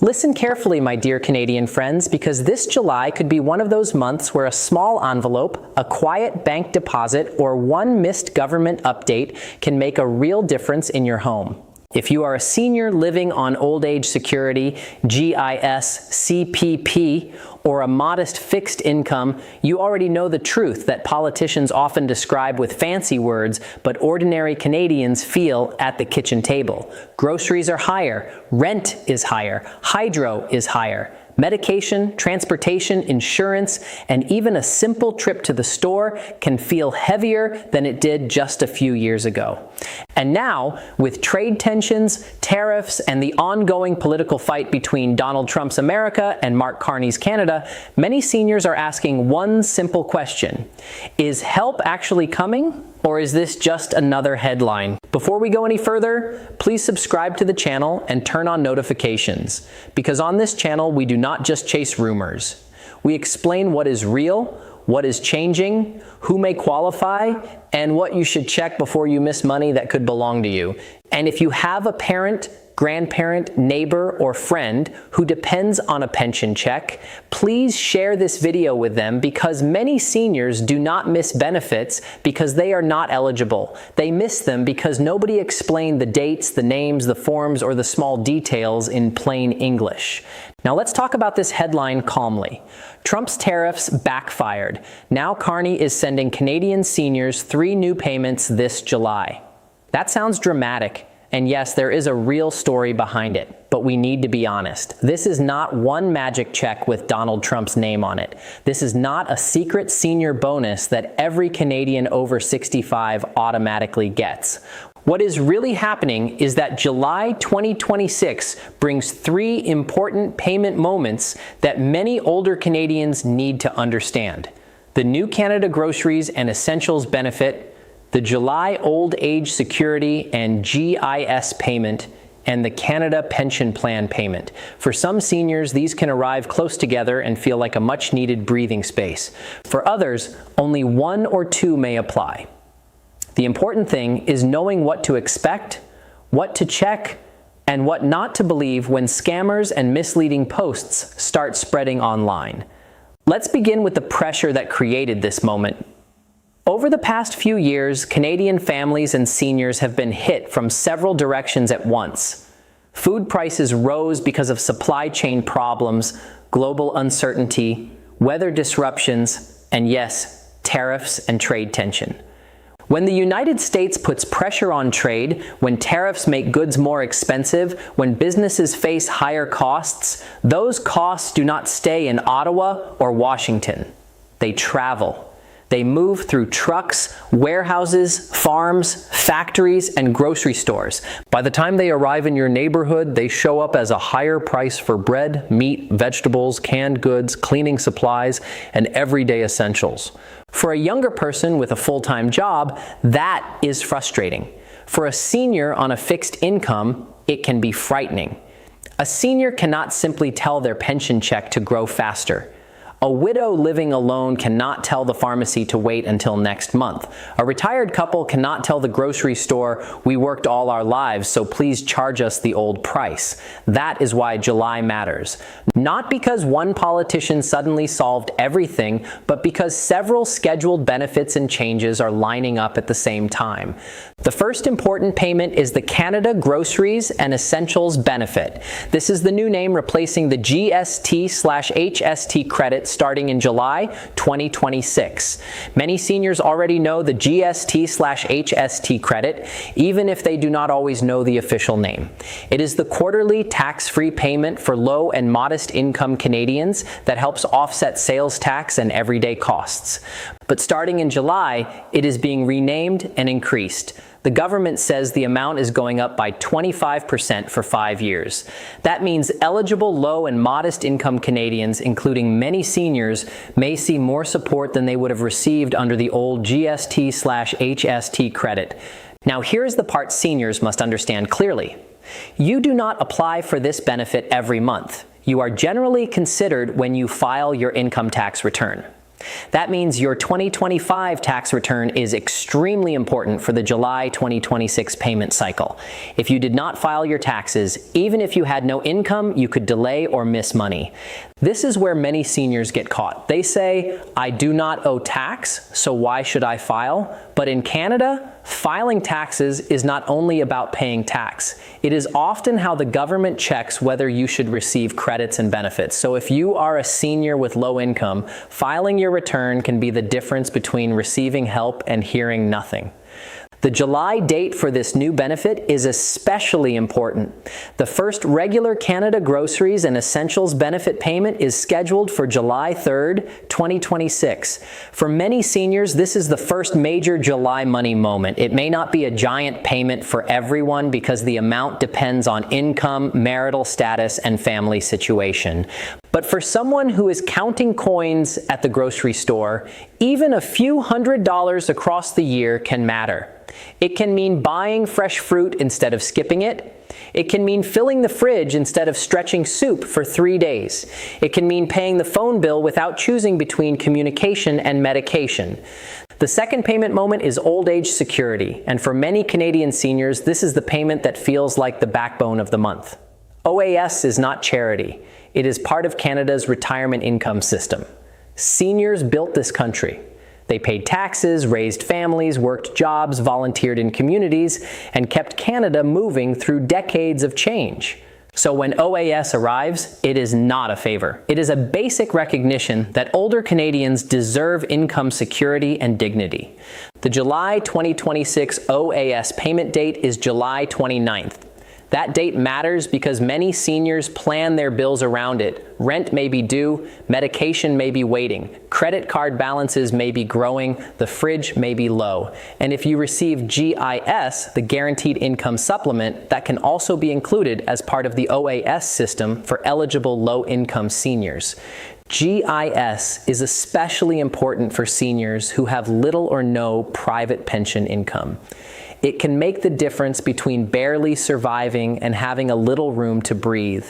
Listen carefully, my dear Canadian friends, because this July could be one of those months where a small envelope, a quiet bank deposit, or one missed government update can make a real difference in your home. If you are a senior living on old age security, GIS, CPP, or a modest fixed income, you already know the truth that politicians often describe with fancy words, but ordinary Canadians feel at the kitchen table. Groceries are higher, rent is higher, hydro is higher. Medication, transportation, insurance, and even a simple trip to the store can feel heavier than it did just a few years ago. And now, with trade tensions, tariffs, and the ongoing political fight between Donald Trump's America and Mark Carney's Canada, many seniors are asking one simple question: is help actually coming? Or is this just another headline? Before we go any further, please subscribe to the channel and turn on notifications, because on this channel we do not just chase rumors. We explain what is real, what is changing, who may qualify, and what you should check before you miss money that could belong to you. And if you have a parent, grandparent, neighbor, or friend who depends on a pension check, please share this video with them, because many seniors do not miss benefits because they are not eligible. They miss them because nobody explained the dates, the names, the forms, or the small details in plain English. Now let's talk about this headline calmly. Trump's tariffs backfired. Now Carney is sending Canadian seniors 3 new payments this July. That sounds dramatic. And yes, there is a real story behind it, but we need to be honest. This is not one magic check with Donald Trump's name on it. This is not a secret senior bonus that every Canadian over 65 automatically gets. What is really happening is that July 2026 brings 3 important payment moments that many older Canadians need to understand: the new Canada Groceries and Essentials benefit, the July Old Age Security and GIS payment, and the Canada Pension Plan payment. For some seniors, these can arrive close together and feel like a much-needed breathing space. For others, only 1 or 2 may apply. The important thing is knowing what to expect, what to check, and what not to believe when scammers and misleading posts start spreading online. Let's begin with the pressure that created this moment. Over the past few years, Canadian families and seniors have been hit from several directions at once. Food prices rose because of supply chain problems, global uncertainty, weather disruptions, and yes, tariffs and trade tension. When the United States puts pressure on trade, when tariffs make goods more expensive, when businesses face higher costs, those costs do not stay in Ottawa or Washington. They travel. They move through trucks, warehouses, farms, factories, and grocery stores. By the time they arrive in your neighborhood, they show up as a higher price for bread, meat, vegetables, canned goods, cleaning supplies, and everyday essentials. For a younger person with a full-time job, that is frustrating. For a senior on a fixed income, it can be frightening. A senior cannot simply tell their pension check to grow faster. A widow living alone cannot tell the pharmacy to wait until next month. A retired couple cannot tell the grocery store, "We worked all our lives, so please charge us the old price." That is why July matters. Not because one politician suddenly solved everything, but because several scheduled benefits and changes are lining up at the same time. The first important payment is the Canada Groceries and Essentials benefit. This is the new name replacing the GST/HST credit starting in July 2026. Many seniors already know the GST/HST credit, even if they do not always know the official name. It is the quarterly tax-free payment for low and modest income Canadians that helps offset sales tax and everyday costs. But starting in July, it is being renamed and increased. The government says the amount is going up by 25% for 5 years. That means eligible low and modest income Canadians, including many seniors, may see more support than they would have received under the old GST/HST credit. Now here's the part seniors must understand clearly. You do not apply for this benefit every month. You are generally considered when you file your income tax return. That means your 2025 tax return is extremely important for the July 2026 payment cycle. If you did not file your taxes, even if you had no income, you could delay or miss money. This is where many seniors get caught. They say, I do not owe tax, so why should I file? But in Canada, filing taxes is not only about paying tax. It is often how the government checks whether you should receive credits and benefits. So if you are a senior with low income, filing your return can be the difference between receiving help and hearing nothing. The July date for this new benefit is especially important. The first regular Canada Groceries and Essentials benefit payment is scheduled for July 3rd, 2026. For many seniors, this is the first major July money moment. It may not be a giant payment for everyone because the amount depends on income, marital status, and family situation. But for someone who is counting coins at the grocery store, even a few $100s across the year can matter. It can mean buying fresh fruit instead of skipping it. It can mean filling the fridge instead of stretching soup for 3 days. It can mean paying the phone bill without choosing between communication and medication. The second payment moment is old age security, and for many Canadian seniors, this is the payment that feels like the backbone of the month. OAS is not charity. It is part of Canada's retirement income system. Seniors built this country. They paid taxes, raised families, worked jobs, volunteered in communities, and kept Canada moving through decades of change. So when OAS arrives, it is not a favor. It is a basic recognition that older Canadians deserve income security and dignity. The July 2026 OAS payment date is July 29th. That date matters because many seniors plan their bills around it. Rent may be due, medication may be waiting, credit card balances may be growing, the fridge may be low. And if you receive GIS, the Guaranteed Income Supplement, that can also be included as part of the OAS system for eligible low-income seniors. GIS is especially important for seniors who have little or no private pension income. It can make the difference between barely surviving and having a little room to breathe.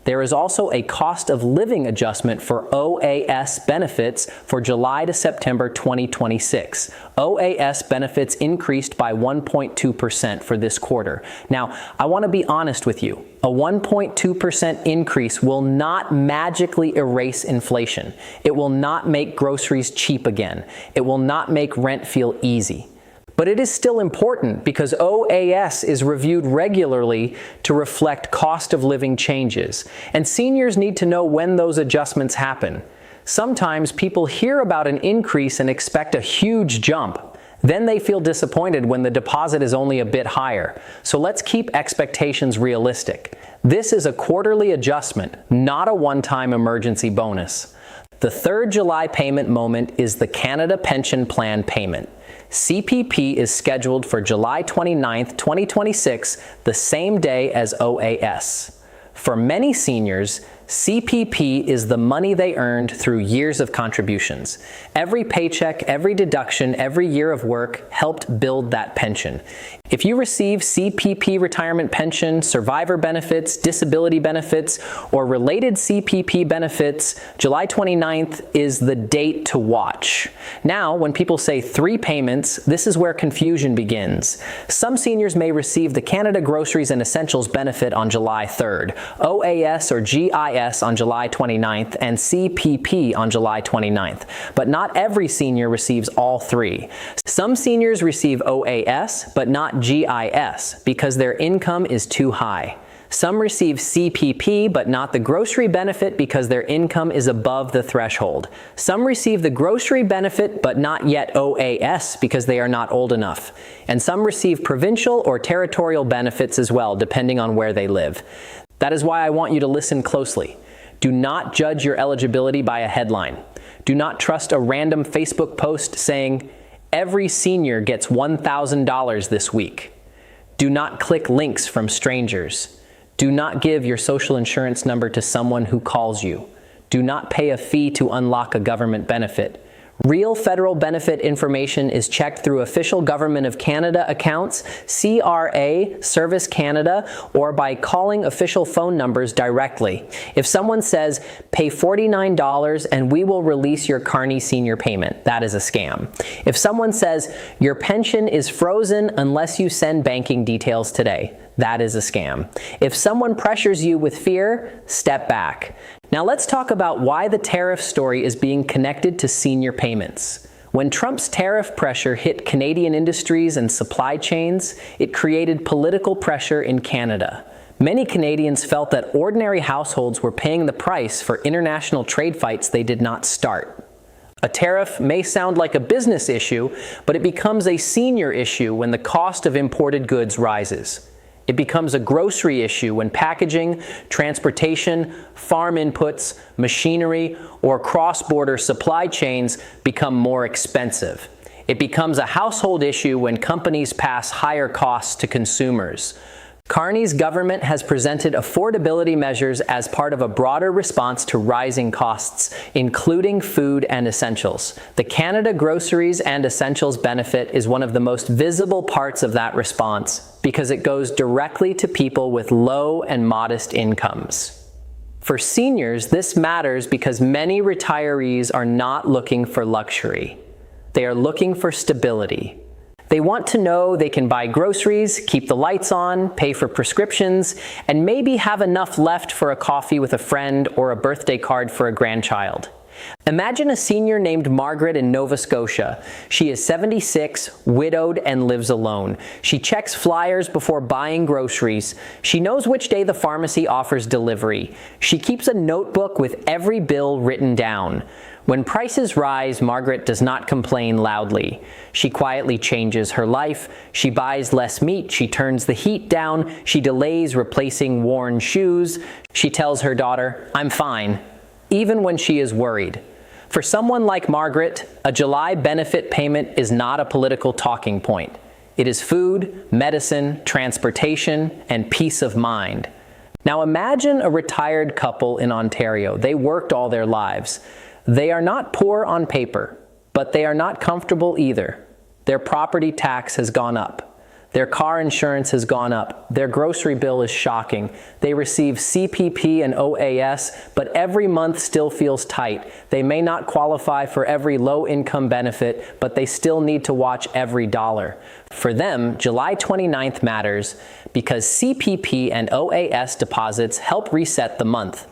There is also a cost of living adjustment for OAS benefits for July to September 2026. OAS benefits increased by 1.2% for this quarter. Now, I want to be honest with you. A 1.2% increase will not magically erase inflation. It will not make groceries cheap again. It will not make rent feel easy. But it is still important because OAS is reviewed regularly to reflect cost of living changes, and seniors need to know when those adjustments happen. Sometimes people hear about an increase and expect a huge jump. Then they feel disappointed when the deposit is only a bit higher. So let's keep expectations realistic. This is a quarterly adjustment, not a one-time emergency bonus. The third July payment moment is the Canada Pension Plan payment. CPP is scheduled for July 29th, 2026, the same day as OAS. For many seniors, CPP is the money they earned through years of contributions. Every paycheck, every deduction, every year of work helped build that pension. If you receive CPP retirement pension, survivor benefits, disability benefits, or related CPP benefits, July 29th is the date to watch. Now, when people say 3 payments, this is where confusion begins. Some seniors may receive the Canada Groceries and Essentials benefit on July 3rd, OAS or GIS on July 29th, and CPP on July 29th. But not every senior receives all 3. Some seniors receive OAS, but not GIS because their income is too high. Some receive CPP, but not the grocery benefit because their income is above the threshold. Some receive the grocery benefit, but not yet OAS because they are not old enough. And some receive provincial or territorial benefits as well, depending on where they live. That is why I want you to listen closely. Do not judge your eligibility by a headline. Do not trust a random Facebook post saying, "Every senior gets $1,000 this week." Do not click links from strangers. Do not give your social insurance number to someone who calls you. Do not pay a fee to unlock a government benefit. Real federal benefit information is checked through official Government of Canada accounts, CRA, Service Canada, or by calling official phone numbers directly. If someone says, pay $49 and we will release your Carney senior payment, that is a scam. If someone says, your pension is frozen unless you send banking details today, that is a scam. If someone pressures you with fear, step back. Now let's talk about why the tariff story is being connected to senior payments. When Trump's tariff pressure hit Canadian industries and supply chains, it created political pressure in Canada. Many Canadians felt that ordinary households were paying the price for international trade fights they did not start. A tariff may sound like a business issue, but it becomes a senior issue when the cost of imported goods rises. It becomes a grocery issue when packaging, transportation, farm inputs, machinery, or cross-border supply chains become more expensive. It becomes a household issue when companies pass higher costs to consumers. Carney's government has presented affordability measures as part of a broader response to rising costs, including food and essentials. The Canada Groceries and Essentials benefit is one of the most visible parts of that response because it goes directly to people with low and modest incomes. For seniors, this matters because many retirees are not looking for luxury. They are looking for stability. They want to know they can buy groceries, keep the lights on, pay for prescriptions, and maybe have enough left for a coffee with a friend or a birthday card for a grandchild. Imagine a senior named Margaret in Nova Scotia. She is 76, widowed, and lives alone. She checks flyers before buying groceries. She knows which day the pharmacy offers delivery. She keeps a notebook with every bill written down. When prices rise, Margaret does not complain loudly. She quietly changes her life. She buys less meat. She turns the heat down. She delays replacing worn shoes. She tells her daughter, "I'm fine," even when she is worried. For someone like Margaret, a July benefit payment is not a political talking point. It is food, medicine, transportation, and peace of mind. Now imagine a retired couple in Ontario. They worked all their lives. They are not poor on paper, but they are not comfortable either. Their property tax has gone up. Their car insurance has gone up. Their grocery bill is shocking. They receive CPP and OAS, but every month still feels tight. They may not qualify for every low-income benefit, but they still need to watch every dollar. For them, July 29th matters because CPP and OAS deposits help reset the month.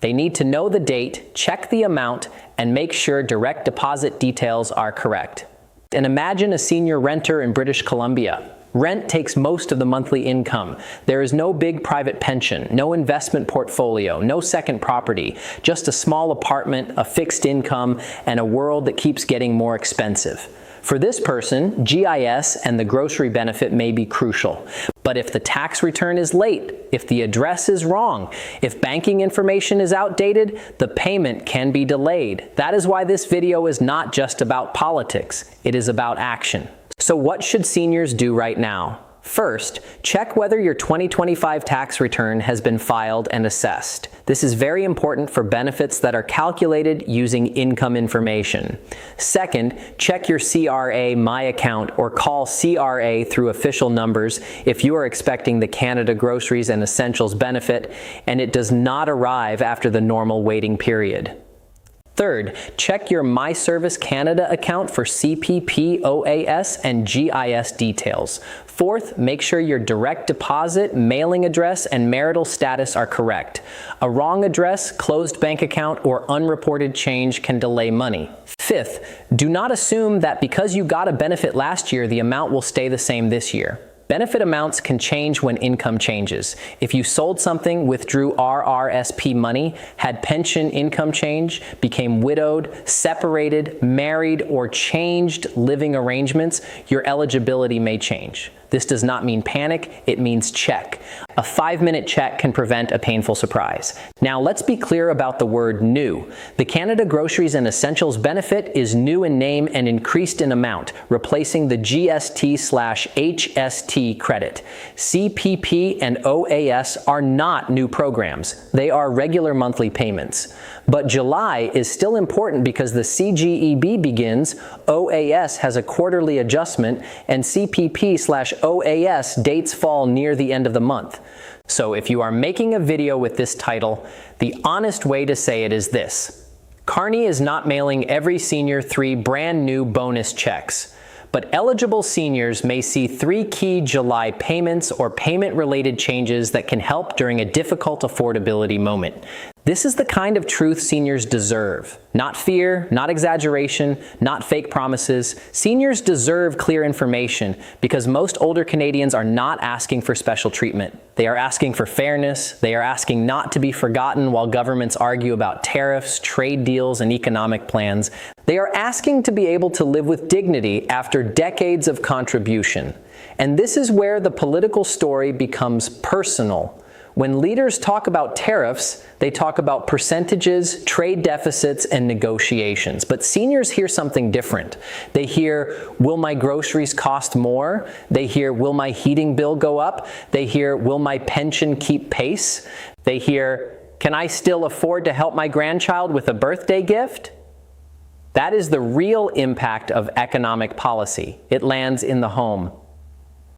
They need to know the date, check the amount, and make sure direct deposit details are correct. And imagine a senior renter in British Columbia. Rent takes most of the monthly income. There is no big private pension, no investment portfolio, no second property, just a small apartment, a fixed income, and a world that keeps getting more expensive. For this person, GIS and the grocery benefit may be crucial. But if the tax return is late, if the address is wrong, if banking information is outdated, the payment can be delayed. That is why this video is not just about politics. It is about action. So what should seniors do right now? First, check whether your 2025 tax return has been filed and assessed. This is very important for benefits that are calculated using income information. Second, check your CRA My Account or call CRA through official numbers if you are expecting the Canada Groceries and Essentials benefit and it does not arrive after the normal waiting period. Third, check your My Service Canada account for CPP, OAS, and GIS details. Fourth, make sure your direct deposit, mailing address, and marital status are correct. A wrong address, closed bank account, or unreported change can delay money. Fifth, do not assume that because you got a benefit last year, the amount will stay the same this year. Benefit amounts can change when income changes. If you sold something, withdrew RRSP money, had pension income change, became widowed, separated, married, or changed living arrangements, your eligibility may change. This does not mean panic, it means check. A 5-minute check can prevent a painful surprise. Now let's be clear about the word new. The Canada Groceries and Essentials benefit is new in name and increased in amount, replacing the GST/HST credit. CPP and OAS are not new programs. They are regular monthly payments. But July is still important because the CGEB begins, OAS has a quarterly adjustment, and CPP/OAS dates fall near the end of the month. So if you are making a video with this title, the honest way to say it is this: Carney is not mailing every senior 3 brand new bonus checks. But eligible seniors may see 3 key July payments or payment-related changes that can help during a difficult affordability moment. This is the kind of truth seniors deserve. Not fear, not exaggeration, not fake promises. Seniors deserve clear information because most older Canadians are not asking for special treatment. They are asking for fairness. They are asking not to be forgotten while governments argue about tariffs, trade deals, and economic plans. They are asking to be able to live with dignity after decades of contribution. And this is where the political story becomes personal. When leaders talk about tariffs, they talk about percentages, trade deficits, and negotiations. But seniors hear something different. They hear, will my groceries cost more? They hear, will my heating bill go up? They hear, will my pension keep pace? They hear, can I still afford to help my grandchild with a birthday gift? That is the real impact of economic policy. It lands in the home.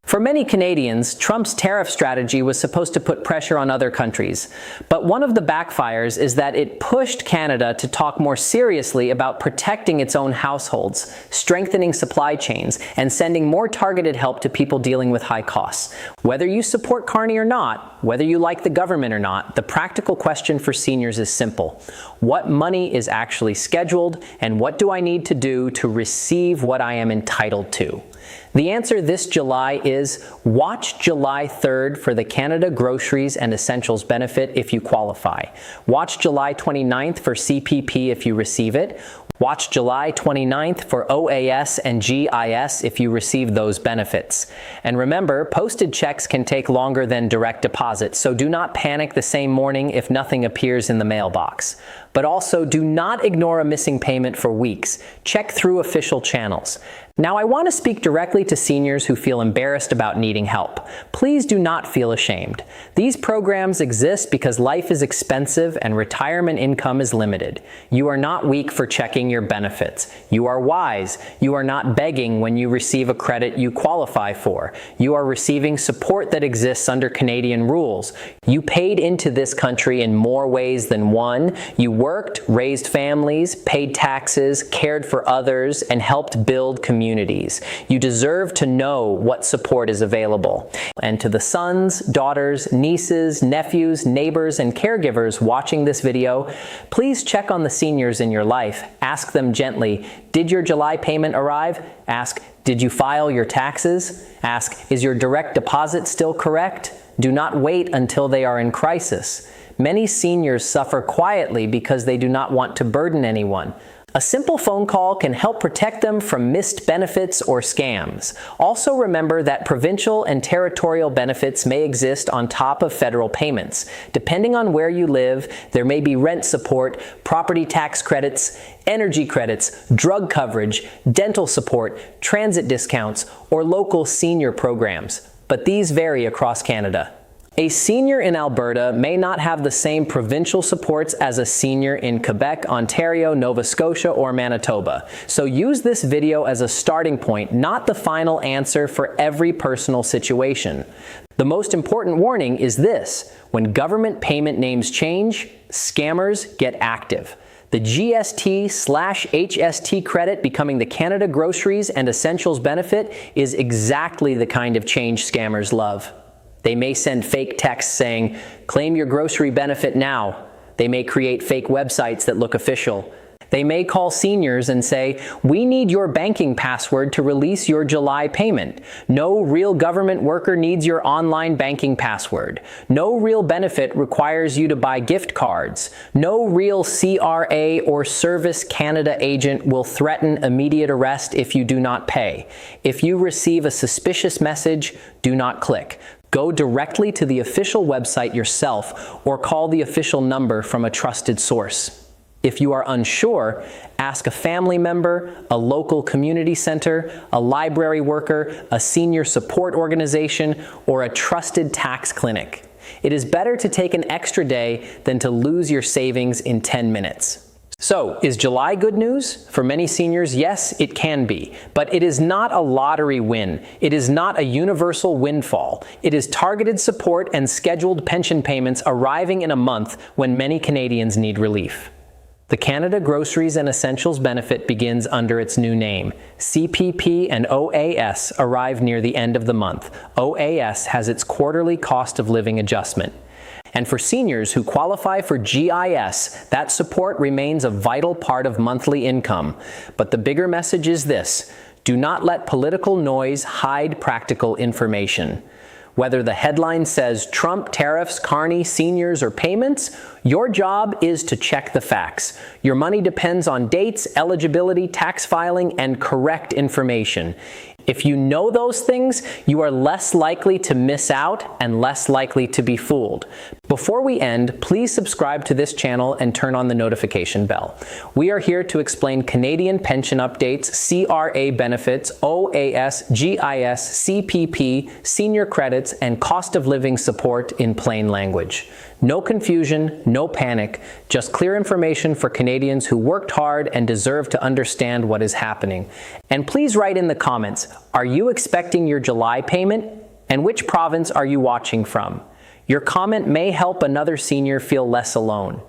For many Canadians, Trump's tariff strategy was supposed to put pressure on other countries. But one of the backfires is that it pushed Canada to talk more seriously about protecting its own households, strengthening supply chains, and sending more targeted help to people dealing with high costs. Whether you support Carney or not, whether you like the government or not, the practical question for seniors is simple. What money is actually scheduled, and what do I need to do to receive what I am entitled to? The answer this July is watch July 3rd for the Canada Groceries and Essentials benefit if you qualify. Watch July 29th for CPP if you receive it. Watch July 29th for OAS and GIS if you receive those benefits. And remember, posted checks can take longer than direct deposit, so do not panic the same morning if nothing appears in the mailbox. But also, do not ignore a missing payment for weeks. Check through official channels. Now, I want to speak directly to seniors who feel embarrassed about needing help. Please do not feel ashamed. These programs exist because life is expensive and retirement income is limited. You are not weak for checking your benefits. You are wise. You are not begging when you receive a credit you qualify for. You are receiving support that exists under Canadian rules. You paid into this country in more ways than one. You worked, raised families, paid taxes, cared for others, and helped build communities. You deserve to know what support is available. And to the sons, daughters, nieces, nephews, neighbors, and caregivers watching this video, please check on the seniors in your life. Ask them gently, did your July payment arrive? Ask, did you file your taxes? Ask, is your direct deposit still correct? Do not wait until they are in crisis. Many seniors suffer quietly because they do not want to burden anyone. A simple phone call can help protect them from missed benefits or scams. Also remember that provincial and territorial benefits may exist on top of federal payments. Depending on where you live, there may be rent support, property tax credits, energy credits, drug coverage, dental support, transit discounts, or local senior programs. But these vary across Canada. A senior in Alberta may not have the same provincial supports as a senior in Quebec, Ontario, Nova Scotia, or Manitoba. So use this video as a starting point, not the final answer for every personal situation. The most important warning is this: when government payment names change, scammers get active. The GST/HST credit becoming the Canada Groceries and Essentials benefit is exactly the kind of change scammers love. They may send fake texts saying, claim your grocery benefit now. They may create fake websites that look official. They may call seniors and say, "We need your banking password to release your July payment." No real government worker needs your online banking password. No real benefit requires you to buy gift cards. No real CRA or Service Canada agent will threaten immediate arrest if you do not pay. If you receive a suspicious message, do not click. Go directly to the official website yourself or call the official number from a trusted source. If you are unsure, ask a family member, a local community center, a library worker, a senior support organization, or a trusted tax clinic. It is better to take an extra day than to lose your savings in 10 minutes. So, is July good news? For many seniors, yes, it can be. But it is not a lottery win. It is not a universal windfall. It is targeted support and scheduled pension payments arriving in a month when many Canadians need relief. The Canada Groceries and Essentials benefit begins under its new name. CPP and OAS arrive near the end of the month. OAS has its quarterly cost of living adjustment. And for seniors who qualify for GIS, that support remains a vital part of monthly income. But the bigger message is this: do not let political noise hide practical information. Whether the headline says Trump, tariffs, Carney, seniors, or payments, your job is to check the facts. Your money depends on dates, eligibility, tax filing, and correct information. If you know those things, you are less likely to miss out and less likely to be fooled. Before we end, please subscribe to this channel and turn on the notification bell. We are here to explain Canadian pension updates, CRA benefits, OAS, GIS, CPP, senior credits, and cost of living support in plain language. No confusion, no panic, just clear information for Canadians who worked hard and deserve to understand what is happening. And please write in the comments, are you expecting your July payment? And which province are you watching from? Your comment may help another senior feel less alone.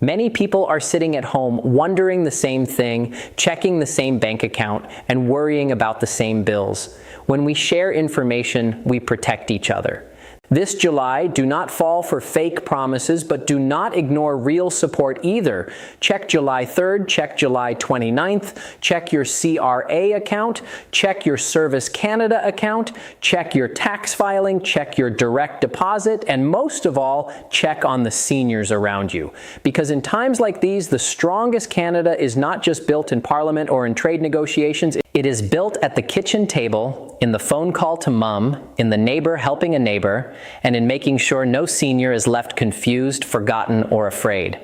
Many people are sitting at home wondering the same thing, checking the same bank account, and worrying about the same bills. When we share information, we protect each other. This July, do not fall for fake promises, but do not ignore real support either. Check July 3rd, check July 29th, check your CRA account, check your Service Canada account, check your tax filing, check your direct deposit, and most of all, check on the seniors around you. Because in times like these, the strongest Canada is not just built in Parliament or in trade negotiations, it is built at the kitchen table, in the phone call to mom, in the neighbor helping a neighbor, and in making sure no senior is left confused, forgotten, or afraid.